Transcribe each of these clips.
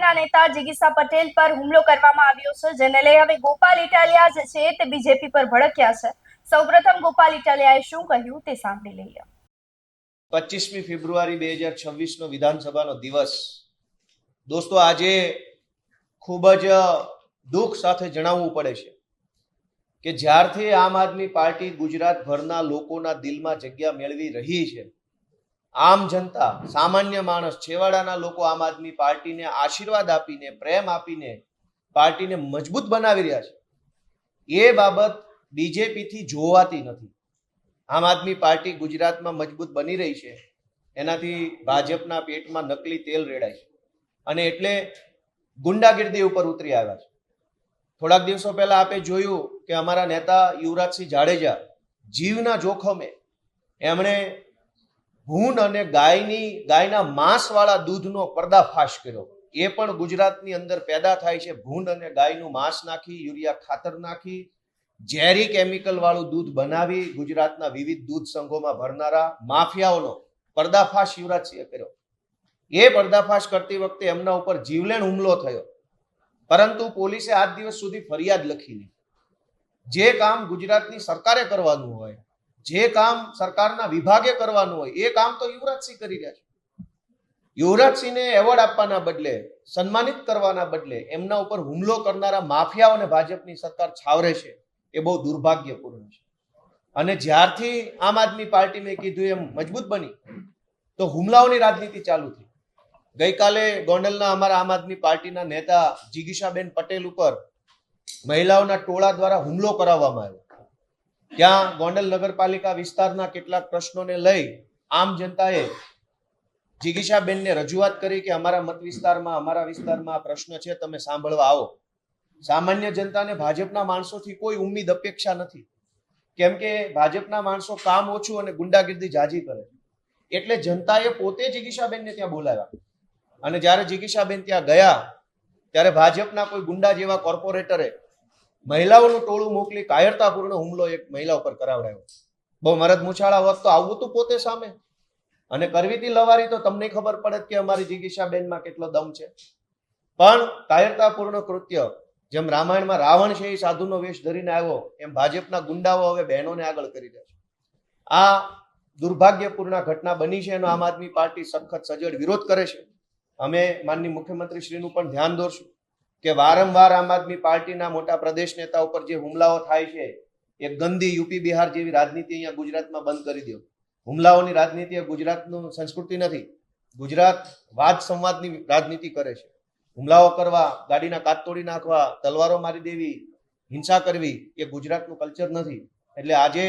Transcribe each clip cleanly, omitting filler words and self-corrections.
પાર્ટીના નેતા જિગીશા પટેલ પર હુમલો કરવામાં આવ્યો છે, જેને લઈ હવે ગોપાલ ઇટાલિયા જે છે તે બીજેપી પર ભડક્યા છે। સૌપ્રથમ ગોપાલ ઇટાલિયાએ શું કહ્યું તે સાંભળી લઈએ। 25મી ફેબ્રુઆરી 2026 વિધાનસભાનો દિવસ દોસ્તો આજે ખૂબ જ દુઃખ સાથે જણાવવું પડે છે કે જ્યારથી આમ આદમી પાર્ટી ગુજરાતભરના લોકોના દિલમાં જગ્યા મેળવી રહી છે, આમ જનતા, સામાન્ય માણસ, છેવાડાના લોકો આમ આદમી પાર્ટીને આશીર્વાદ આપીને, પ્રેમ આપીને પાર્ટીને મજબૂત બનાવી રહ્યા છે। એ બાબત બીજેપીથી જોવાતી નથી। આમ આદમી પાર્ટી ગુજરાતમાં મજબૂત બની રહી છે, એનાથી ભાજપના પેટમાં નકલી તેલ રેડાય છે અને એટલે ગુંડાગીર્દી ઉપર ઉતરી આવ્યા છે। થોડાક દિવસો પહેલા આપે જોયું કે અમારા નેતા યુવરાજસિંહ જાડેજા જીવના જોખમે એમણે ભૂંડ અને ગાયના માંસવાળા દૂધનો પર્દાફાશ કર્યો। એ પણ ગુજરાતની અંદર પેદા થાય છે। ભૂંડ અને ગાયનું માંસ નાખી, યુરિયા ખાતર નાખી, ઝેરી કેમિકલ વાળું દૂધ બનાવી ગુજરાતના વિવિધ દૂધ સંઘોમાં ભરનારા માફિયાઓનો પર્દાફાશ યુવરાજસિંહે કર્યો। એ પર્દાફાશ કરતી વખતે એમના ઉપર જીવલેણ હુમલો થયો, પરંતુ પોલીસે આજ દિવસ સુધી ફરિયાદ લખી નહીં। જે કામ ગુજરાતની સરકારે કરવાનું હોય, જે કામ સરકારના વિભાગે કરવાનું હોય, એ કામ તો યુવરાજસિંહ કરી રહ્યા છે। યુવરાજસિંહને એવોર્ડ આપવાના બદલે, સન્માનિત કરવાના બદલે એમના ઉપર હુમલો કરનારા માફિયાઓને ભાજપની સરકાર છાવરે છે। એ બહુ દુર્ભાગ્યપૂર્ણ છે અને જ્યારથી આમ આદમી પાર્ટી મેં કીધું એમ મજબૂત બની તો હુમલાઓની રાજનીતિ ચાલુ થઈ। ગઈકાલે ગોંડલના અમારા આમ આદમી પાર્ટીના નેતા જિગીશાબેન પટેલ ઉપર મહિલાઓના ટોળા દ્વારા હુમલો કરાવવામાં આવ્યો। ત્યાં ગોંડલ નગરપાલિકા વિસ્તારના કેટલાક પ્રશ્નોને લઈ આમ જનતાએ જિગીશાબેનને રજૂઆત કરી કે અમારા મત વિસ્તારમાં, અમારા વિસ્તારમાં આ પ્રશ્ન છે, તમે સાંભળવા આવો। સામાન્ય જનતાને ભાજપના માણસોથી કોઈ ઉમ્મીદ અપેક્ષા નથી, કેમ કે ભાજપના માણસો કામ ઓછું અને ગુંડાગીર્દી જાજી કરે, એટલે જનતાએ પોતે જિગીશાબેનને ત્યાં બોલાવ્યા અને જ્યારે જિગીશાબેન ત્યાં ગયા ત્યારે ભાજપના કોઈ ગુંડા જેવા કોર્પોરેટરે મહિલાઓનું ટોળું મોકલી કાયરતાપૂર્ણ હુમલો એક મહિલા ઉપર કરાવડાયો। બહુ મરદ મુછાળા હોત તો આવું તું પોતે સામે અને કરવી હતી લવારી તો તમને ખબર પડે કે અમારી જિગીશાબેનમાં કેટલો દમ છે। પણ કાયરતાપૂર્ણ કૃત્ય, જેમ રામાયણમાં રાવણ છે એ સાધુનો વેશ ધરીને આવ્યો, એમ ભાજપના ગુંડાઓ હવે બહેનોને આગળ કરી રહ્યા છે। આ દુર્ભાગ્યપૂર્ણ ઘટના બની છે એનો આમ આદમી પાર્ટી સખત સજડ વિરોધ કરે છે। અમે માનનીય મુખ્યમંત્રી શ્રીનું પણ ધ્યાન દોરશું કે વારંવાર આમ આદમી પાર્ટીના મોટા પ્રદેશ નેતા ઉપર જે હુમલાઓ થાય છે, એ ગંદી યુપી બિહાર જેવી રાજનીતિ અહીંયા ગુજરાતમાં બંધ કરી દો। હુમલાઓની રાજનીતિ એ ગુજરાતનું સંસ્કૃતિ નથી। ગુજરાત વાદ સંવાદની રાજનીતિ કરે છે। હુમલાઓ કરવા, ગાડીના કાચ તોડી નાખવા, તલવારો મારી દેવી, હિંસા કરવી એ ગુજરાતનું કલ્ચર નથી। એટલે આજે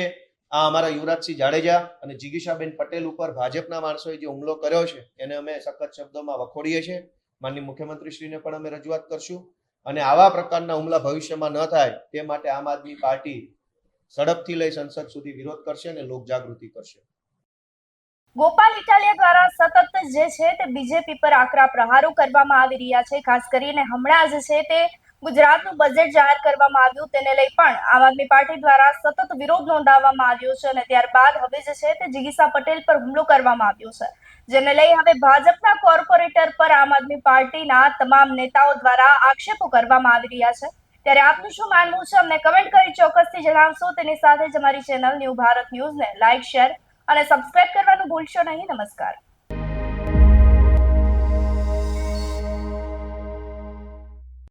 આ અમારા યુવરાજસિંહ જાડેજા અને જિગીશાબેન પટેલ ઉપર ભાજપના માણસોએ જે હુમલો કર્યો છે એને અમે સખત શબ્દોમાં વખોડીએ છીએ। માનનીય મુખ્યમંત્રીશ્રીને પણ અમે રજૂઆત કરશું અને આવા પ્રકારના હુમલા ભવિષ્યમાં ન થાય તે માટે આમ આદમી પાર્ટી સડકથી લઈ સંસદ સુધી વિરોધ કરશે અને લોક જાગૃતિ કરશે। ગોપાલ ઇટાલિયા દ્વારા સતત જે છે તે બીજેપી પર આકરા પ્રહારો કરવામાં આવી રહ્યા છે। ખાસ કરીને હમણાં જ છે તે ગુજરાતનું બજેટ જાહેર કરવામાં આવ્યું, તેને લઈ પણ આમ આદમી પાર્ટી દ્વારા સતત વિરોધ નોંધાવવામાં આવ્યો છે અને ત્યારબાદ હવે જે છે તે જિગીશા પટેલ પર હુમલો કરવામાં આવ્યો છે, જેને લઈ હવે ભાજપના કોર્પોરેટર પર આમ આદમી પાર્ટીના તમામ નેતાઓ દ્વારા આક્ષેપો કરવામાં આવી રહ્યા છે। ત્યારે આપનું શું માનવું છે અમને કમેન્ટ કરી ચોક્કસથી જણાવશો। તેની સાથે જ અમારી ચેનલ ન્યૂ ભારત ન્યૂઝને લાઇક, શેર અને સબસ્ક્રાઇબ કરવાનું ભૂલશો નહીં। નમસ્કાર।